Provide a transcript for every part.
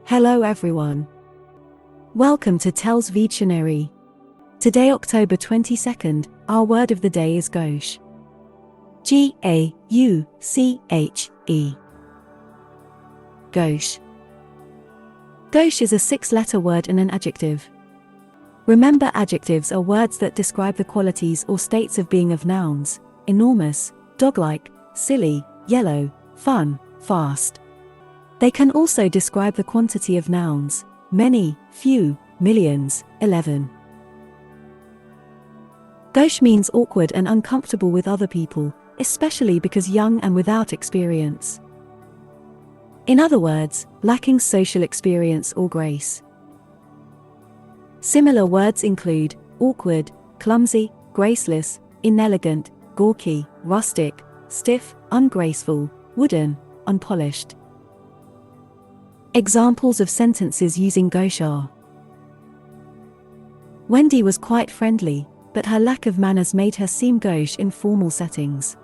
Hello everyone. Welcome to TELLS Videtionary. Today, October 22nd, our word of the day is gauche. Gauche. Gauche. Gauche is a 6-letter word and an adjective. Remember, adjectives are words that describe the qualities or states of being of nouns: enormous, dog-like, silly, yellow, fun, fast. They can also describe the quantity of nouns: many, few, millions, 11. Gauche means awkward and uncomfortable with other people, especially because young and without experience. In other words, lacking social experience or grace. Similar words include awkward, clumsy, graceless, inelegant, gawky, rustic, stiff, ungraceful, wooden, unpolished. Examples of sentences using gauche are: Wendy was quite friendly, but her lack of manners made her seem gauche in formal settings.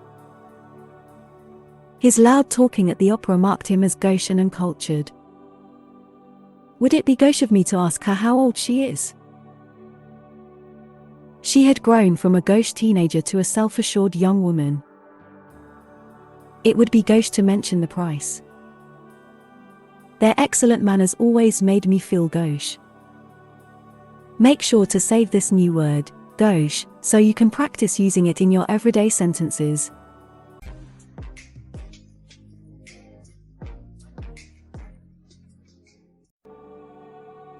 His loud talking at the opera marked him as gauche and uncultured. Would it be gauche of me to ask her how old she is? She had grown from a gauche teenager to a self-assured young woman. It would be gauche to mention the price. Their excellent manners always made me feel gauche. Make sure to save this new word, gauche, so you can practice using it in your everyday sentences.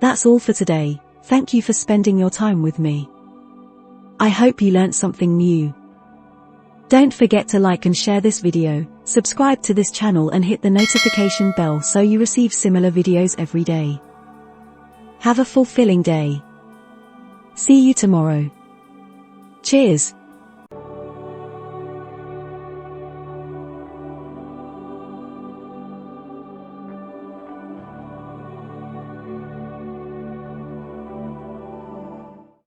That's all for today. Thank you for spending your time with me. I hope you learnt something new. Don't forget to like and share this video, subscribe to this channel and hit the notification bell so you receive similar videos every day. Have a fulfilling day. See you tomorrow. Cheers!